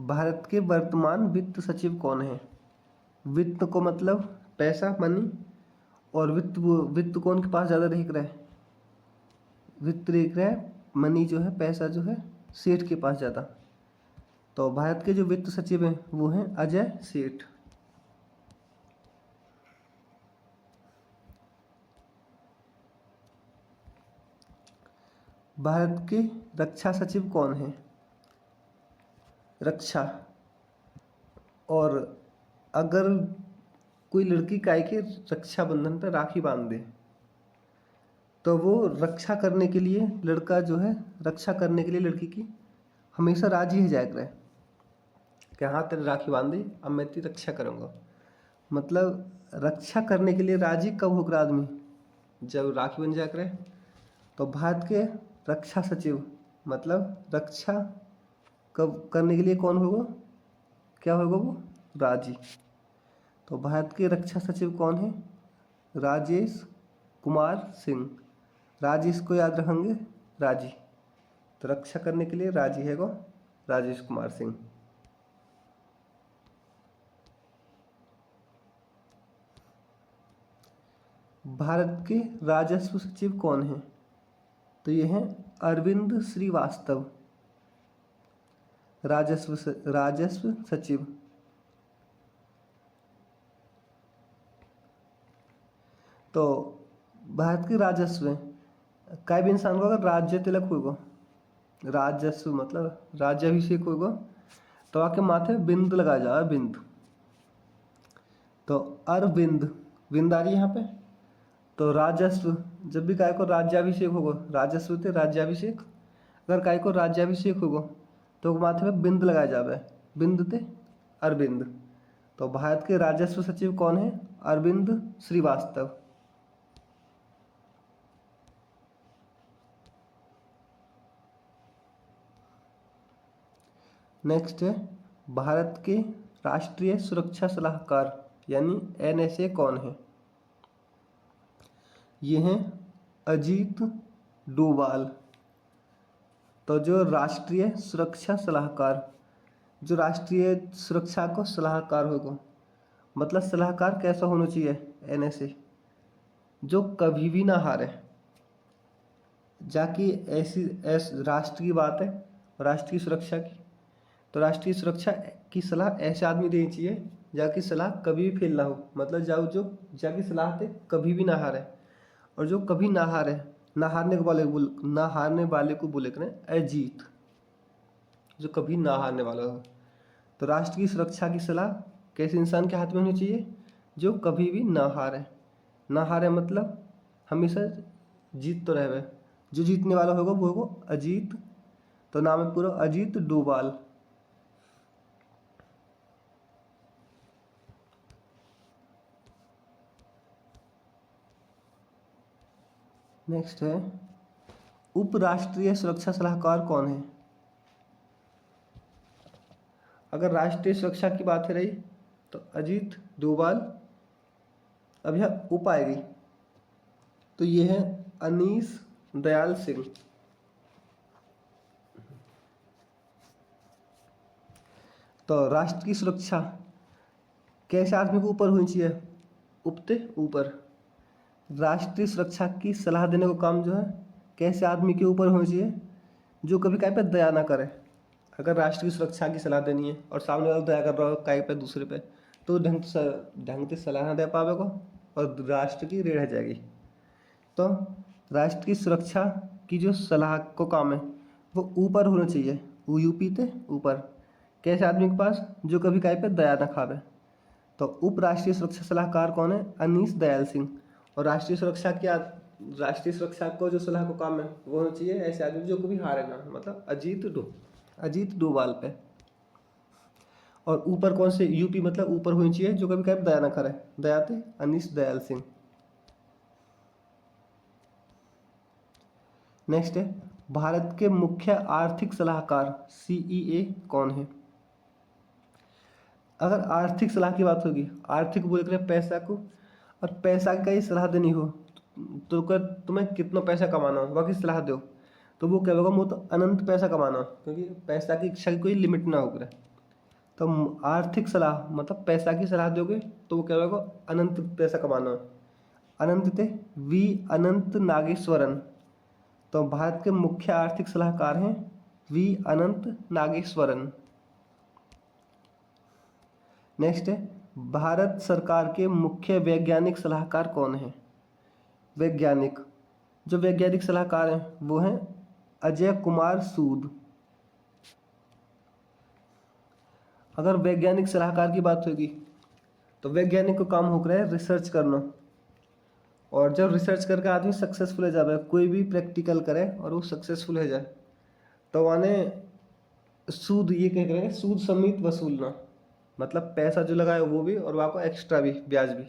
भारत के वर्तमान वित्त सचिव कौन है? वित्त को मतलब पैसा, मनी, और वित्त कौन के पास ज़्यादा दिख रहा है? वित्त दिख रहा है, मनी जो है, पैसा जो है, सेठ के पास ज़्यादा। तो भारत के जो वित्त सचिव हैं वो हैं अजय सेठ। भारत के रक्षा सचिव कौन है? रक्षा। और अगर कोई लड़की काय के रक्षाबंधन पर राखी बांध दे तो वो रक्षा करने के लिए, लड़का जो है रक्षा करने के लिए लड़की की हमेशा राजी हो जाया करे कि हाँ तेरी राखी बांध दी, अब मैं तेरी रक्षा करूँगा। मतलब रक्षा करने के लिए राजी कब होकर आदमी? जब राखी बन जाया करे। तो भारत के रक्षा सचिव मतलब रक्षा कब करने के लिए कौन होगा, क्या होगा वो? राजी। तो भारत के रक्षा सचिव कौन है? राजेश कुमार सिंह। राजेश को याद रखेंगे, राजी। तो रक्षा करने के लिए राजी है वो राजेश कुमार सिंह। भारत के राजस्व सचिव कौन है? तो ये हैं अरविंद श्रीवास्तव, राजस्व सचिव। तो भारत के राजस्व काय भी इंसान को अगर राज्य तिलक होगा, राजस्व मतलब राज्याभिषेक होगा, तो आके माथे बिंद लगाया जाए, बिंद। तो अरविंद, बिंद आ रही है यहाँ पे। तो राजस्व, जब भी काय को राज्याभिषेक होगा, राजस्व थे राज्याभिषेक, अगर काय को राज्याभिषेक होगा तो माथे में बिंद लगाया जावे, बिंद थे अरविंद। तो भारत के राजस्व सचिव कौन है? अरविंद श्रीवास्तव। नेक्स्ट है भारत के राष्ट्रीय सुरक्षा सलाहकार यानी NSA कौन है? ये हैं अजीत डोभाल। तो जो राष्ट्रीय सुरक्षा सलाहकार, जो राष्ट्रीय सुरक्षा को सलाहकार होगा, मतलब सलाहकार कैसा होना चाहिए? NSA जो कभी भी ना हारे, जाकि ऐसी राष्ट्र की बात है, राष्ट्रीय सुरक्षा की, तो राष्ट्रीय सुरक्षा की सलाह ऐसे आदमी देनी चाहिए जाकि सलाह कभी भी फेल ना हो। मतलब जो जाकि सलाह थे कभी भी ना हारे, और जो कभी ना हारे, ना हारने वाले को बोले करें अजीत, जो कभी ना हारने वाला हो। तो राष्ट्र की सुरक्षा की सलाह कैसे इंसान के हाथ में होनी चाहिए? जो कभी भी ना हारे। ना हारे मतलब हमेशा जीत तो रहे, जो जीतने वाला होगा वो होगा अजीत। तो नाम है पूरा अजीत डोभाल। नेक्स्ट है उपराष्ट्रीय सुरक्षा सलाहकार कौन है? अगर राष्ट्रीय सुरक्षा की बात रही तो अजीत डोभाल। अब यह उप आएगी तो ये है अनीस दयाल सिंह। तो राष्ट्र की सुरक्षा कैसे आदमी को ऊपर होनी चाहिए? उपते ऊपर। राष्ट्रीय सुरक्षा की सलाह देने का काम जो है कैसे आदमी के ऊपर होना चाहिए? जो कभी काय पे दया ना करे। अगर राष्ट्र की सुरक्षा की सलाह देनी है और सामने वाला दया कर रहा हो काय पे, दूसरे पे, तो ढंग से सलाह ना दे पावेगा और राष्ट्र की रेढ़ जाएगी। तो राष्ट्र की सुरक्षा की जो सलाह को काम है वो ऊपर होना चाहिए, वो यूपी थे ऊपर। कैसे आदमी के पास? जो कभी काय पे दया ना खावे। तो उपराष्ट्रीय सुरक्षा सलाहकार कौन है? अनीस दयाल सिंह। और राष्ट्रीय सुरक्षा को जो सलाह को काम है वो होना चाहिए ऐसे आदमी जो कभी हारे ना, मतलब अजीत डोभाल पे। और ऊपर कौन से? यूपी मतलब ऊपर होनी चाहिए जो कभी कभी दया ना करे, दया थे अनीस दयाल सिंह। नेक्स्ट है भारत के मुख्य आर्थिक सलाहकार CEA कौन है? अगर आर्थिक सलाह की बात होगी, आर्थिक बोल कर पैसा को, और पैसा का ही सलाह देनी हो तो तुम्हें कितना पैसा कमाना हो बाकी सलाह दो, तो वो क्या होगा? वो तो अनंत पैसा कमाना, क्योंकि पैसा की इच्छा की कोई लिमिट ना होकर। तो आर्थिक सलाह मतलब पैसा की सलाह दोगे तो वो क्या होगा, अनंत पैसा कमाना है। अनंत थे वी अनंत नागेश्वरन, तो भारत के मुख्य आर्थिक सलाहकार हैं वी अनंत नागेश्वरन। नेक्स्ट है, भारत सरकार के मुख्य वैज्ञानिक सलाहकार कौन है। वैज्ञानिक, जो वैज्ञानिक सलाहकार हैं वो हैं अजय कुमार सूद। अगर वैज्ञानिक सलाहकार की बात होगी तो वैज्ञानिक को काम हो रहा है रिसर्च करना, और जब रिसर्च करके आदमी सक्सेसफुल हो जाए, कोई भी प्रैक्टिकल करे और वो सक्सेसफुल हो जाए तो माने सूद, ये क्या करेंगे, सूद समेत वसूलना, मतलब पैसा जो लगाए वो भी और वहाँ को एक्स्ट्रा भी, ब्याज भी।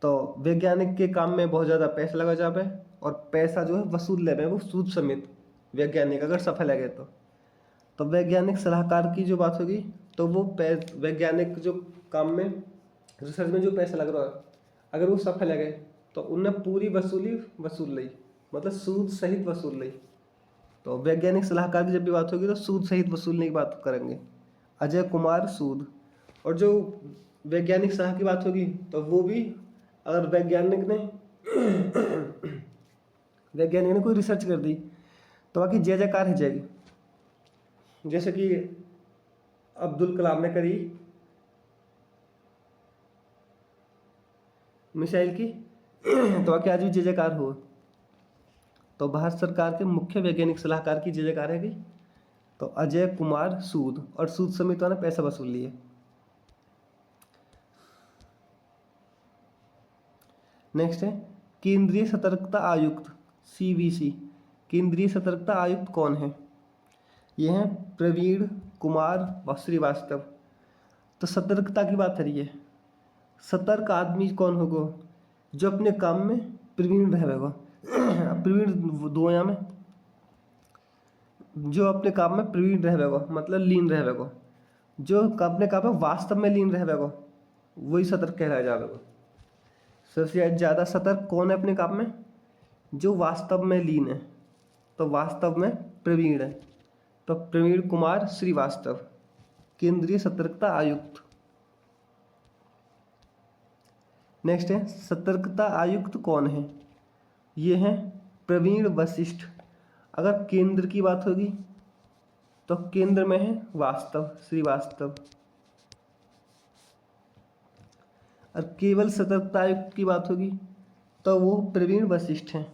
तो वैज्ञानिक के काम में बहुत ज़्यादा पैसा लगा जाए और पैसा जो है वसूल ले रहे हैं वो सूद समेत, वैज्ञानिक अगर सफल है गए तो वैज्ञानिक सलाहकार की जो बात होगी तो वो वैज्ञानिक जो काम में रिसर्च में जो पैसा लग रहा है अगर वो सफल है गए तो उनने पूरी वसूली वसूल ली, मतलब सूद सहित वसूल ली। तो वैज्ञानिक सलाहकार की जब भी बात होगी तो सूद सहित वसूलने की बात करेंगे, अजय कुमार सूद। और जो वैज्ञानिक सलाह की बात होगी तो वो भी अगर वैज्ञानिक ने कोई रिसर्च कर दी तो बाकी जय जयकार हो जाएगी। जैसे कि अब्दुल कलाम ने करी मिसाइल की तो बाकी आज भी जय जयकार हो। तो भारत सरकार के मुख्य वैज्ञानिक सलाहकार की जय जयकार है तो अजय कुमार सूद, और सूद समेत ने पैसा वसूल लिए। नेक्स्ट है, केंद्रीय सतर्कता आयुक्त सीवीसी, केंद्रीय सतर्कता आयुक्त कौन है। ये हैं प्रवीण कुमार श्रीवास्तव। तो सतर्कता की बात है, सतर्क आदमी कौन होगा, जो अपने काम में प्रवीण रहेगा। प्रवीण दो यहाँ में, जो अपने काम में प्रवीण रहेगा मतलब लीन रहेगा, जो अपने काम में वास्तव में लीन रहेगा वही सतर्क कहलाया जाएगा। सबसे ज़्यादा सतर्क कौन है अपने काम में, जो वास्तव में लीन है, तो वास्तव में प्रवीण है, तो प्रवीण कुमार श्रीवास्तव केंद्रीय सतर्कता आयुक्त। नेक्स्ट है, सतर्कता आयुक्त कौन है, ये हैं प्रवीण वशिष्ठ। अगर केंद्र की बात होगी तो केंद्र में है वास्तव श्रीवास्तव, और केवल सतर्कता आयुक्त की बात होगी तो वो प्रवीण वशिष्ठ हैं।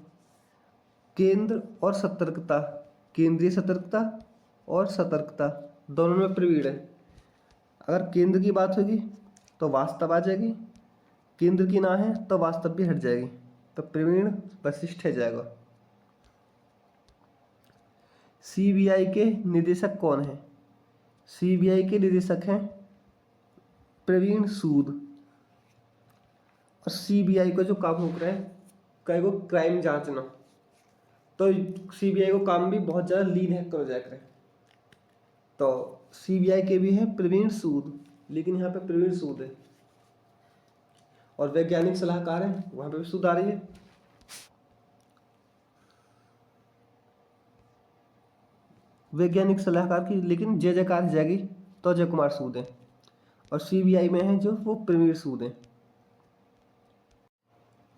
केंद्र और सतर्कता, केंद्रीय सतर्कता और सतर्कता दोनों में प्रवीण है। अगर केंद्र की बात होगी तो वास्तव आ जाएगी, केंद्र की ना है तो वास्तव भी हट जाएगी, तो प्रवीण वशिष्ठ है जाएगा। सीबीआई के निदेशक कौन है, सीबीआई के निदेशक हैं प्रवीण सूद। और सीबीआई का जो काम हो रहा है कई को क्राइम जांचना, तो सीबीआई को काम भी बहुत ज़्यादा लीन है कर जाया करे। तो सीबीआई के भी हैं प्रवीण सूद, लेकिन यहाँ पे प्रवीण सूद है। और वैज्ञानिक सलाहकार हैं वहाँ पे भी सूद आ रही है। वैज्ञानिक सलाहकार की लेकिन जय जयकार हो जाएगी तो अजय कुमार सूद है, और सीबीआई में है जो वो प्रवीण सूद है।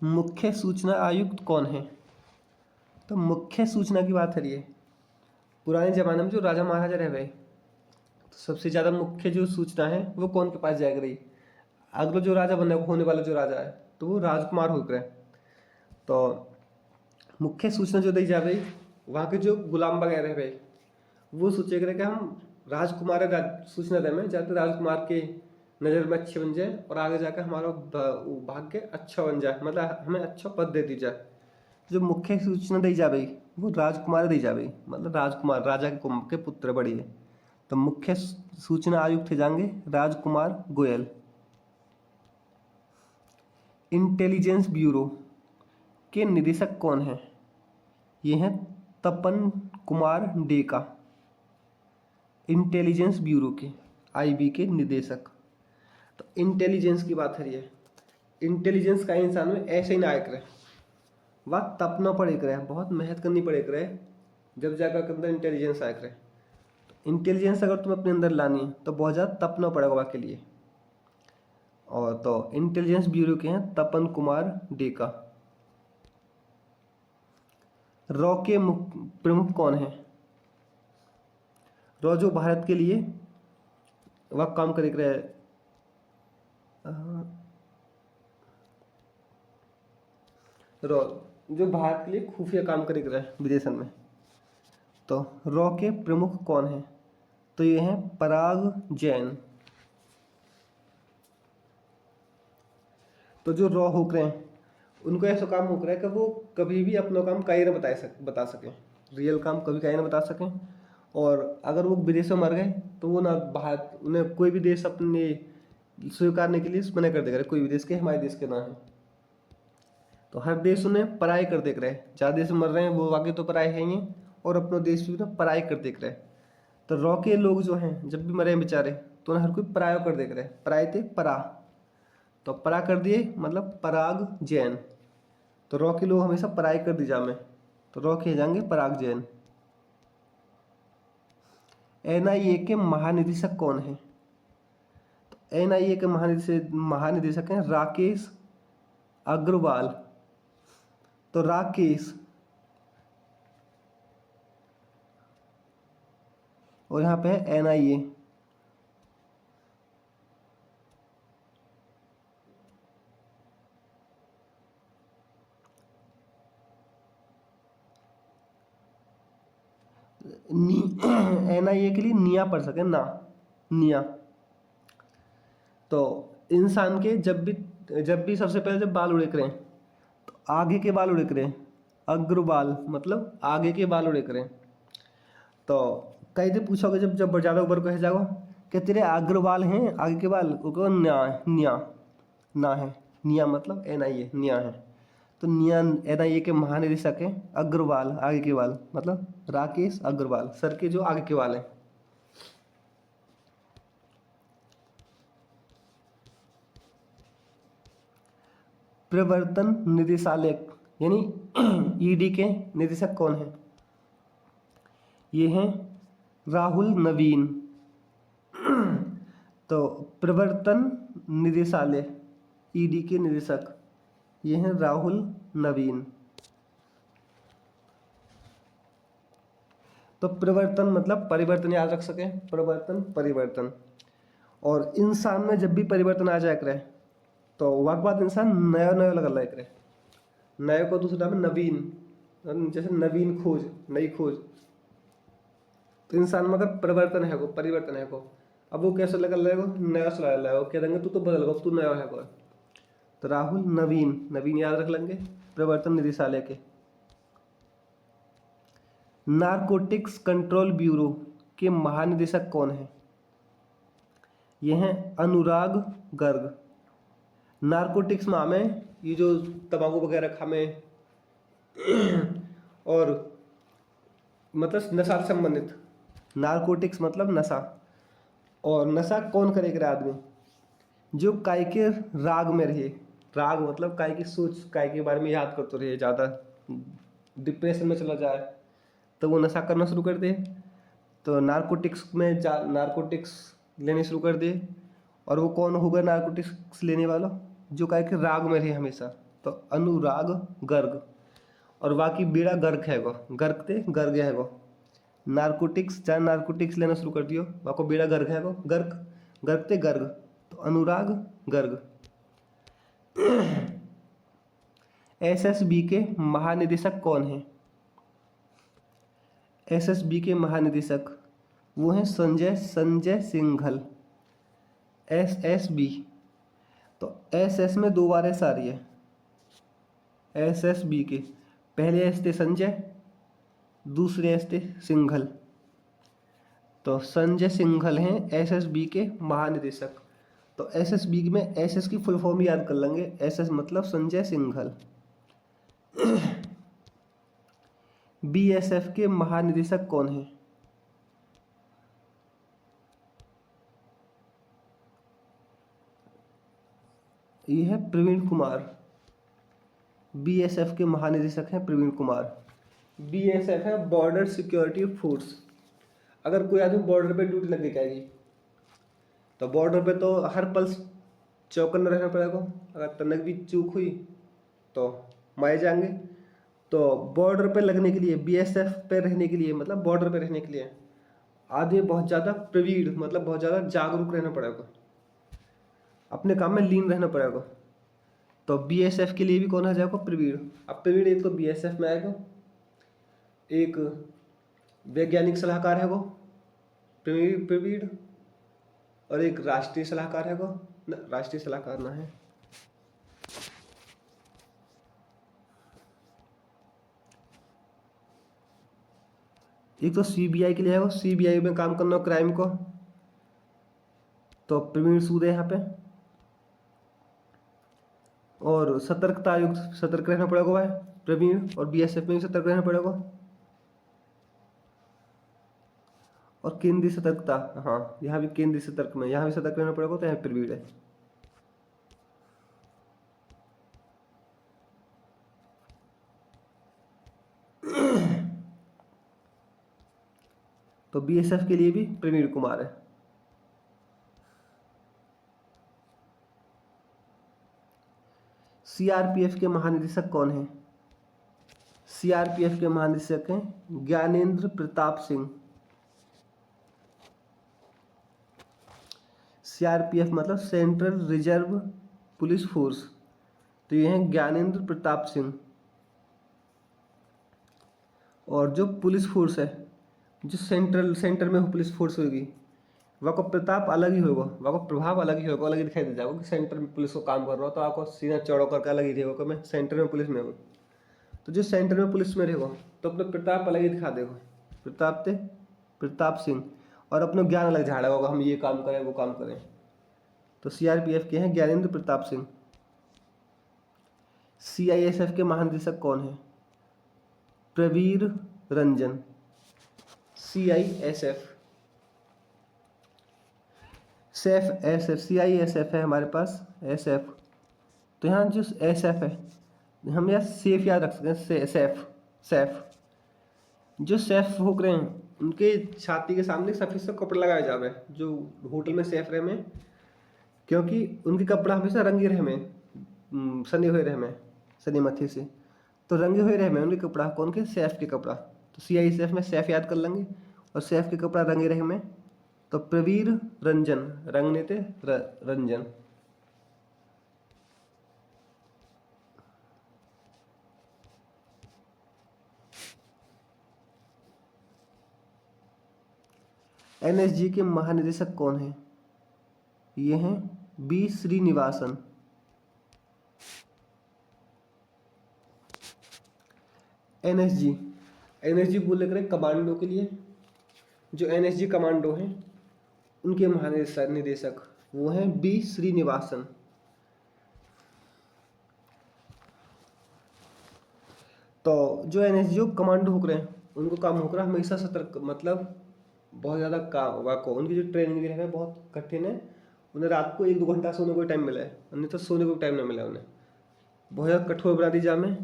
मुख्य सूचना आयुक्त कौन है, तो मुख्य सूचना की बात है, पुराने ज़माने में जो राजा महाराजा रह गए तो सबसे ज़्यादा मुख्य जो सूचना है वो कौन के पास जाएगी रही, अगला जो राजा बनने होने वाला जो राजा है तो वो राजकुमार होकर है। तो मुख्य सूचना जो दी जा रही वहाँ के जो गुलाम वगैरह रह गए वो सोचेगा कि हम राजकुमार सूचना दें में जाते राजकुमार के नज़र में अच्छे बन जाए और आगे जाकर हमारा भाग्य अच्छा बन जाए, मतलब हमें अच्छा पद दे दी जाए। जो मुख्य सूचना दी जा रही वो राजकुमार दी जा रही, मतलब राजकुमार राजा के पुत्र बड़ी है। तो मुख्य सूचना आयुक्त जाएंगे राजकुमार गोयल। इंटेलिजेंस ब्यूरो के निदेशक कौन है, ये हैं तपन कुमार डेका, इंटेलिजेंस ब्यूरो के आईबी के निदेशक। तो इंटेलिजेंस की बात है, इंटेलिजेंस का इंसान में ऐसे ही ना आए करे, वह तपना पड़े करे, बहुत मेहनत करनी पड़े करे जब जाकर के अंदर इंटेलिजेंस आए करे। तो इंटेलिजेंस अगर तुम्हें अपने अंदर लानी है तो बहुत ज़्यादा तपना पड़ेगा वहाँ के लिए। और तो इंटेलिजेंस ब्यूरो के हैं तपन कुमार डेका। रॉ के प्रमुख कौन है? रॉ जो भारत के लिए वह काम करे रहे, रॉ जो भारत के लिए खुफिया काम करे रहे विदेशन में। तो रॉ के प्रमुख कौन है? तो ये हैं पराग जैन। तो जो रॉ होकर हैं उनको ऐसा काम हो रहा है कि वो कभी भी अपना काम कहीं ना बता सकें, रियल काम कभी कहीं ना बता सकें। और अगर वो विदेश में मर गए तो वो ना भारत, उन्हें कोई भी देश अपने स्वीकारने के लिए मना कर देगा, कोई भी देश के हमारे देश के ना है। तो हर देश उन्हें पराये कर देख रहे हैं। जहाँ देश में मर रहे हैं वो वाकई तो पराये हैं ही, और अपना देश भी उन्हें पराये कर देख रहे हैं। तो रॉ के लोग जो हैं जब भी मरे हैं बेचारे तो उन्हें हर कोई पराया कर देख रहे हैं। पराये थे परा, तो परा कर दिए मतलब पराग जैन। तो रॉ के लोग हमेशा पराये कर दी जामे, तो रॉ के जाएंगे पराग जैन। एनआईए के महानिदेशक कौन है? तो एनआईए के महानिदेशक हैं राकेश अग्रवाल। तो राकेश, और यहाँ पे है एनआईए। एनआईए के लिए निया पढ़ सके ना, निया। तो इंसान के जब भी सबसे पहले जब बाल उड़े करें तो आगे के बाल उड़े करें, अग्रबाल मतलब आगे के बाल उड़े करें। तो कई दिन पूछोगे जब जब ज़्यादा ऊपर कह जाओ कि तेरे अग्रबाल हैं आगे के बाल, वो निया ना है, निया मतलब एनआईए निया है। तो निया एनआईए के महानिदेशक हैं अग्रवाल, आगे के बाल मतलब राकेश अग्रवाल, सर के जो आगे के बाल हैं। प्रवर्तन निदेशालय यानी ईडी के निदेशक कौन है? ये हैं राहुल नवीन। तो प्रवर्तन निदेशालय ईडी के निदेशक ये हैं राहुल नवीन। तो प्रवर्तन मतलब परिवर्तन, याद रख सके, प्रवर्तन परिवर्तन। और इंसान में जब भी परिवर्तन आ जाए करे तो वह बात इंसान नया नया लगा करे। नए को दूसरा नाम है नवीन, जैसे नवीन खोज, नई खोज। तो इंसान में अगर परिवर्तन है को, परिवर्तन है को, अब वो कैसे लगा लगेगा, नया सलाह लगेगा, कह देंगे तू तो बदल गया, तू नया है को। तो राहुल नवीन, नवीन याद रख लेंगे प्रवर्तन निदेशालय के। नारकोटिक्स कंट्रोल ब्यूरो के महानिदेशक कौन है? ये हैं अनुराग गर्ग। नारकोटिक्स में हमें ये जो तंबाकू वगैरह खामे और मतलब नशा से संबंधित, नारकोटिक्स मतलब नशा। और नशा कौन करेगा? आदमी जो काय के राग में रहे, राग मतलब काय की सोच, काय के बारे में याद करते रहे, ज़्यादा डिप्रेशन में चला जाए तो वो नशा करना शुरू कर दे। तो नारकोटिक्स में नारकोटिक्स लेने शुरू कर दे। और वो कौन होगा नारकोटिक्स लेने वाला? जो काय के राग में रहे हमेशा, तो अनुराग गर्ग। और बाकी बेड़ा गर्ग है गो, गर्ग थे गर्ग है गो। नारकोटिक्स चाहे नारकोटिक्स लेना शुरू कर दियो, बाको बेड़ा गर्ग है गो, गर्ग गर्ग थे गर्ग, तो अनुराग गर्ग। एसएसबी के महानिदेशक कौन है? एसएसबी के महानिदेशक वो हैं संजय सिंघल। एसएसबी, तो एसएस में दो बार एस आ रही है। एसएसबी के पहले एस थे संजय, दूसरे एस थे सिंघल। तो संजय सिंघल हैं एसएसबी के महानिदेशक। तो एसएसबी में एसएस की फुल फॉर्म याद कर लेंगे, एसएस मतलब संजय सिंघल। बीएसएफ के महानिदेशक कौन है? ये है प्रवीण कुमार। बीएसएफ के महानिदेशक हैं प्रवीण कुमार। बीएसएफ है बॉर्डर सिक्योरिटी फोर्स। अगर कोई आदमी बॉर्डर पे ड्यूटी लग गई क्या जी, तो बॉर्डर पे तो हर पल चौकन्ना रहना पड़ेगा। अगर तनक भी चूक हुई तो मारे जाएंगे। तो बॉर्डर पे लगने के लिए, बीएसएफ पे रहने के लिए, मतलब बॉर्डर पे रहने के लिए आदमी बहुत ज़्यादा प्रवीण, मतलब बहुत ज़्यादा जागरूक रहना पड़ेगा, अपने काम में लीन रहना पड़ेगा। तो बीएसएफ के लिए भी कौन आ जाएगा, प्रवीण। अब प्रवीण एक तो बीएसएफ में आएगा, एक वैज्ञानिक सलाहकार है वो प्रवीण, और एक राष्ट्रीय सलाहकार है वो राष्ट्रीय सलाहकार ना है, एक तो सीबीआई के लिए है वो, सीबीआई में काम करना हो क्राइम को, तो प्रवीण सूद है यहाँ पे। और सतर्कता आयुक्त, सतर्क रहना पड़ेगा भाई प्रवीण, और बीएसएफ में भी सतर्क रहना पड़ेगा। और केंद्रीय सतर्कता, हाँ यहाँ भी केंद्रीय सतर्क में, यहाँ भी सतर्क रहना पड़ेगा, तो यहाँ प्रवीण है। तो बीएसएफ के लिए भी प्रवीण कुमार है। सीआरपीएफ के महानिदेशक कौन है? सीआरपीएफ के महानिदेशक हैं ज्ञानेंद्र प्रताप सिंह। सीआरपीएफ मतलब सेंट्रल रिजर्व पुलिस फोर्स, तो ये हैं ज्ञानेंद्र प्रताप सिंह। और जो पुलिस फोर्स है, जो सेंटर में पुलिस फोर्स होगी, वह को प्रताप अलग ही होगा, वह को प्रभाव अलग ही होगा, अलग ही दिखाई दे जाएगा कि सेंटर में पुलिस को काम कर रहा हो, तो आपको सीधा चौड़ा करके अलग ही रहेगा कि मैं सेंटर में पुलिस में हूँ। तो जो सेंटर में पुलिस में रहेगा तो अपना प्रताप अलग ही दिखा देगा, प्रताप सिंह, और अपना ज्ञान अलग झाड़ा होगा, हम ये काम करें वो काम करें। तो सीआरपीएफ के हैं ज्ञानेंद्र प्रताप सिंह। सीआईएसएफ के महानिदेशक कौन है? प्रवीर रंजन। सीआईएसएफ, सेफ एसएफ, सीआईएसएफ है हमारे पास एसएफ। तो यहाँ जो एसएफ है, हम यहाँ सेफ याद रख सकते हैं, सेफ। जो सेफ होक रहे हैं उनके छाती के सामने सफेद सा कपड़ा लगाया जावे, जो होटल में सेफ रहे में, क्योंकि उनके कपड़ा हमेशा रंगे रहे में, सने हुए रहे में, सनी मत्थे से, तो रंगे हुए रहे में उनके कपड़ा, कौन के? सेफ के कपड़ा। तो सीआईएसएफ में सेफ याद कर लेंगे, और सेफ के कपड़ा रंगे रहे में, तो प्रवीर रंजन, रंगने थे रंजन। एनएसजी के महानिदेशक कौन है? ये हैं बी श्रीनिवासन। एनएसजी बोले करें कमांडो के लिए, जो एनएसजी कमांडो हैं उनके महानिदेशक वो हैं बी श्रीनिवासन। तो जो एनएसजी कमांडो हो रहे हैं उनको काम हो रहा है हमेशा सतर्क, मतलब बहुत ज़्यादा काम वाको, उनकी जो ट्रेनिंग भी है बहुत कठिन है। उन्हें रात को 1-2 घंटा सोने को टाइम मिला है, नहीं तो सोने को टाइम नहीं मिला उन्हें, बहुत ज़्यादा कठोर बना दी जाए।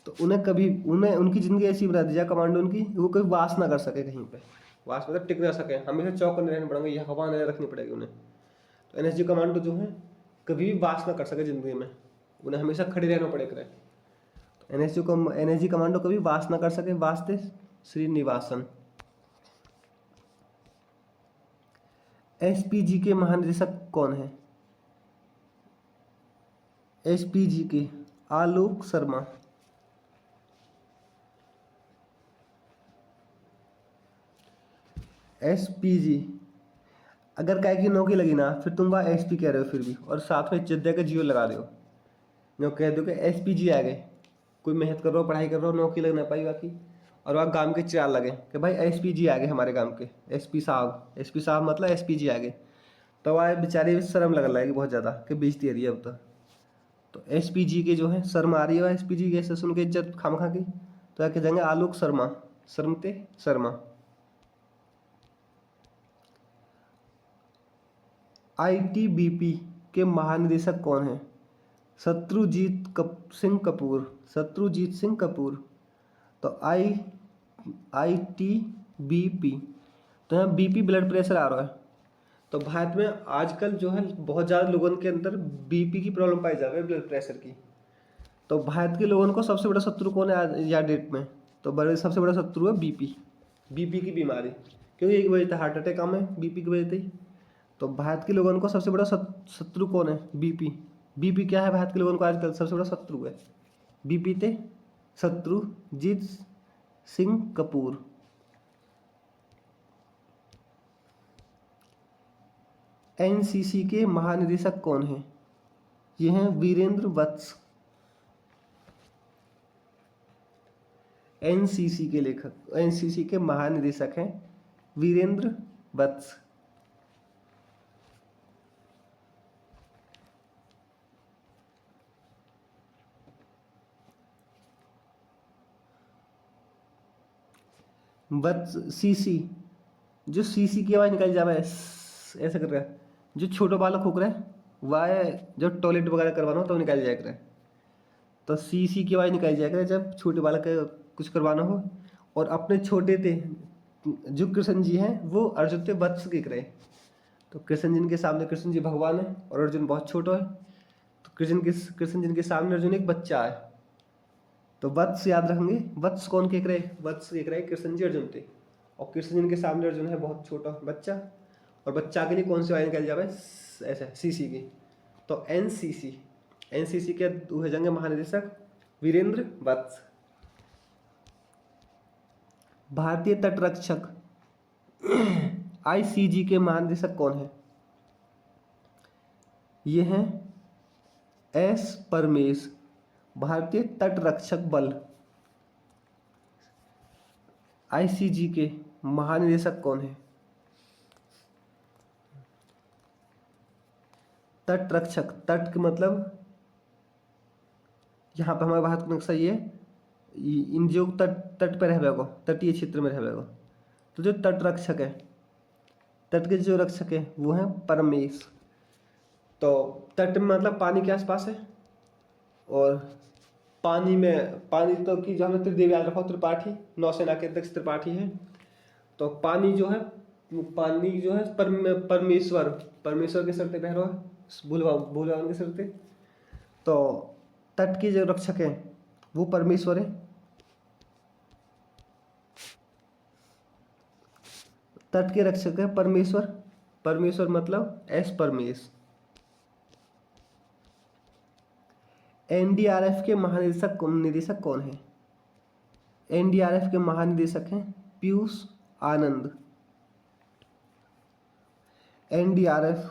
तो उन्हें उनकी ज़िंदगी ऐसी बना दी जाए कमांडो उनकी, वो कभी वास ना कर सके कहीं पे, वास मतलब टिक ना सके, हमेशा चौकन्ने रहने पड़ेंगे, यह हवा नहीं रखनी पड़ेगी उन्हें। तो एनएसजी कमांडो जो है कभी भी वास ना कर सके ज़िंदगी में, उन्हें हमेशा खड़े रहना पड़ेगा। तो एनएसजी कमांडो कभी वास ना कर सके, वास्ते श्रीनिवासन। एसपीजी के महानिदेशक कौन है? एसपीजी के आलोक शर्मा। एसपीजी अगर काय की नौकरी लगी ना, फिर तुम वहाँ एसपी कह रहे हो फिर भी, और साथ में चिद्दे का जियो लगा रहे हो, जो कह दो कि एसपीजी आ गए, कोई मेहनत कर रहा हो, पढ़ाई कर रहा हो, नौकरी लग ना पाई बाकी, और वहाँ गांव के चिराग लगे कि भाई एसपीजी आ गए हमारे गांव के, एसपी साहब मतलब एसपीजी आ गए, तो वह बेचारे शर्म लगने लगेगी बहुत ज़्यादा कि बेइज्जती आ रही है अब तो एसपीजी के जो है शर्म आ रही है, एसपीजी के ऐसे सुन के इज्जत खामखा की, तो क्या जाएंगे आलोक शर्मा, शर्मा। आईटीबीपी के महानिदेशक कौन है? शत्रुजीत सिंह कपूर। तो आईटीबीपी, तो यहाँ बीपी ब्लड प्रेशर आ रहा है। तो भारत में आजकल जो है बहुत ज़्यादा लोगों के अंदर बीपी की प्रॉब्लम पाई जा रही है, ब्लड प्रेशर की। तो भारत के लोगों को सबसे बड़ा शत्रु कौन है आज या डेट में? तो बड़े सबसे बड़ा शत्रु है बीपी, बीपी की बीमारी। क्योंकि एक वजह से हार्ट अटैक कम है बीपी की वजह से ही। तो भारत के लोगों को सबसे बड़ा शत्रु कौन है? बीपी। बीपी क्या है भारत के लोगों को आजकल सबसे बड़ा शत्रु है? बीपी थे शत्रुजीत सिंह कपूर। एनसीसी के महानिदेशक कौन हैं? ये हैं वीरेंद्र वत्स। एनसीसी के लेखक, एनसीसी के महानिदेशक हैं वीरेंद्र वत्स। वत्स सीसी, जो सीसी की आवाज निकाली जावे ऐसा कर रहा है, जो छोटा बालक हो रहा है वह जब टॉयलेट वगैरह करवाना हो तो निकाल जाया करे। तो सीसी की आवाज निकाली जाया करे जब छोटे बालक का कुछ करवाना हो। और अपने छोटे थे जो कृष्ण जी हैं वो अर्जुन थे वत्स के रहे। तो कृष्ण जी के सामने, कृष्ण जी भगवान है और अर्जुन बहुत छोटा है। तो कृष्ण जी के सामने अर्जुन एक बच्चा है। तो वत्स याद रखेंगे, वत्स कौन केक रहे? वत्स केक रहे कृष्ण जी अर्जुन थे। और कृष्ण जी के सामने अर्जुन है बहुत छोटा बच्चा। और बच्चा के लिए कौन सी वाई निकाली जाए? ऐसा सीसी की। तो एनसीसी, एनसीसी के हो जाएंगे महानिदेशक वीरेंद्र वत्स। भारतीय तटरक्षक आईसीजी के महानिदेशक कौन है? ये हैं एस परमेश। भारतीय तटरक्षक बल आईसीजी के महानिदेशक कौन है? तटरक्षक, तट के मतलब यहाँ पे हमारे भारत का नक्शा ये इन जो तट तट पर रहेगा, तटीय क्षेत्र में रहेगा। तो जो तटरक्षक है, तट के जो रक्षक है वो है परमेश। तो तट में मतलब पानी के आसपास है। और पानी में, पानी तो की जो हमने त्रिदेव याद रखा, त्रिपाठी, नौसेना के अध्यक्ष त्रिपाठी है। तो पानी जो है परमेश्वर, परमेश्वर के सर पे बह रहा है, भूलवान के सर पे। तो तट के जो रक्षक हैं वो परमेश्वर है। तट के रक्षक है परमेश्वर, परमेश्वर मतलब एस परमेश। एनडीआरएफ के निदेशक कौन है? एनडीआरएफ के महानिदेशक हैं पीयूष आनंद। एनडीआरएफ,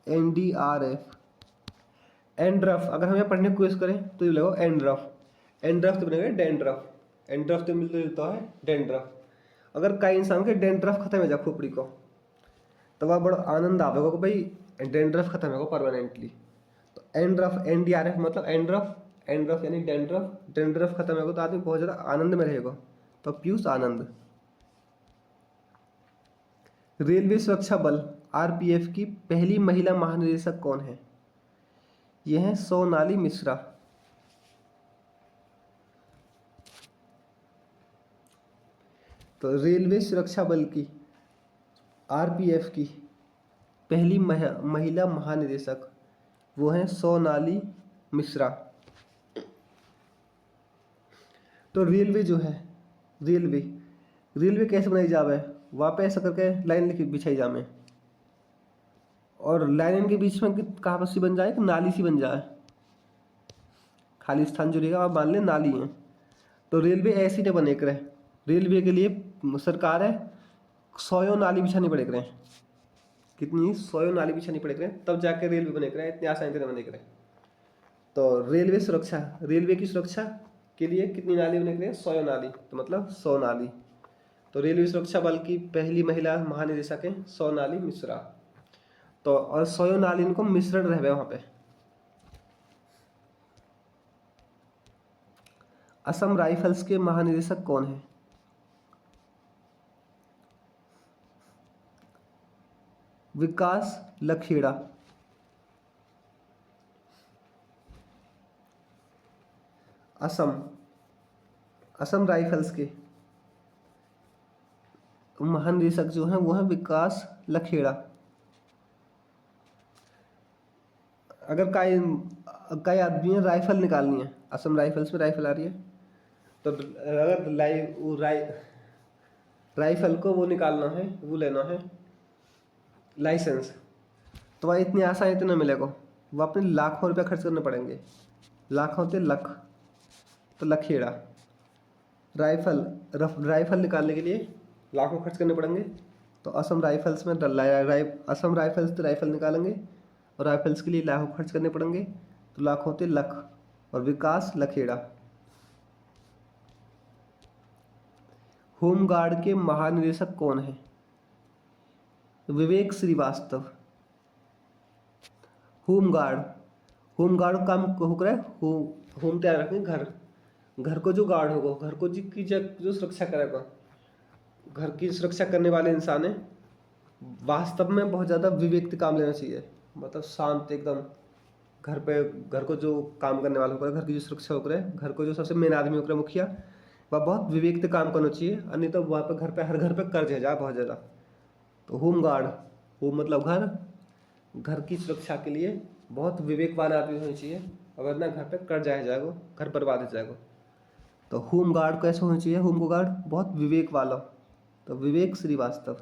एनडीआरएफ, एंड्रफ, अगर हमें पढ़ने की कोशिश करें तो ये लगो एंड्रफ। एंड्रफ तो बनेगा डेंड्रफ, एंड्रफ तो मिलता है डेंड्रफ। अगर कई इंसान के डेंड्रफ खत्म हो जाए खोपड़ी को तो वह बड़ा आनंद आवेगा कि भाई डेंड्रफ खत्म होगा परमानेंटली। तो एंड्रफ, एनडीआरएफ मतलब एंड्रफ, एंड्रफ यानी डेंड्रफ, डेंड्रफ खत्म होगा तो आदमी बहुत ज़्यादा आनंद में रहेगा। तो पीयूष आनंद। रेलवे सुरक्षा बल आरपीएफ की पहली महिला महानिदेशक कौन है? यह है सोनाली मिश्रा। तो रेलवे सुरक्षा बल की, आरपीएफ की पहली महिला महानिदेशक वो हैं सोनाली मिश्रा। तो रेलवे जो है, रेलवे रेलवे कैसे बनाई जावे? वहाँ पे ऐसा करके लाइन लिखी बिछाई जामे और लाइन के बीच में कहाँ सी बन जाए कि नाली सी बन जाए, खाली स्थान जो रहेगा आप मान लें नाली है। तो रेलवे ऐसी न बने करे। रेलवे के लिए सरकार है 100 नाली बिछानी पड़े करे। कितनी? 100 नाली बिछानी पड़े करे तब जाके रेलवे बने करे, इतनी आसानी से बने करे। तो रेलवे सुरक्षा, रेलवे की सुरक्षा के लिए कितनी नाली बने करे? 100 नाली, तो मतलब 100 नाली। तो रेलवे सुरक्षा बल की पहली महिला महानिदेशक है सोनाली मिश्रा। तो और 100 नाली इनको मिश्रण रहे वहाँ पे। असम राइफल्स के महानिदेशक कौन है? विकास लखेड़ा। असम, असम राइफल्स के महानिदेशक जो है वो है विकास लखेड़ा। अगर कई आदमी राइफल निकालनी है, असम राइफल्स में राइफल आ रही है, तो अगर राइफल को वो निकालना है, वो लेना है लाइसेंस, तो वह इतनी आसानी तो नहीं मिलेगा, वो अपने लाखों रुपये खर्च करने पड़ेंगे, लाखों से लख, तो लखेड़ा राइफल निकालने के लिए लाखों खर्च करने पड़ेंगे। तो असम राइफल्स में असम राइफल्स तो राइफल निकालेंगे और राइफल्स के लिए लाखों खर्च करने पड़ेंगे, तो लाखों से लख, और विकास लखेड़ा। होमगार्ड के महानिदेशक कौन है? विवेक श्रीवास्तव। होमगार्ड का काम हो करे, होम तैयार रखेंगे, घर को जो गार्ड होगा, घर को जो सुरक्षा करेगा, घर की सुरक्षा करने वाले इंसान है। वास्तव में बहुत ज़्यादा विवेक से काम लेना चाहिए, मतलब शांत एकदम। घर को जो काम करने वाला होगा, घर की जो सुरक्षा होकर, घर को जो सबसे मेन आदमी होकर मुखिया, वह बहुत विवेक से काम करना चाहिए, अन्य तो वहाँ पर हर घर पे कर्ज है जा बहुत ज़्यादा। तो होमगार्ड, होम मतलब घर की सुरक्षा के लिए बहुत विवेकवान आदमी होना चाहिए, वरना घर पे कर्ज आ जाएगा, घर बर्बाद हो जाएगा। तो होम गार्ड कैसे होना चाहिए? होम गार्ड बहुत विवेक वाला, तो विवेक श्रीवास्तव।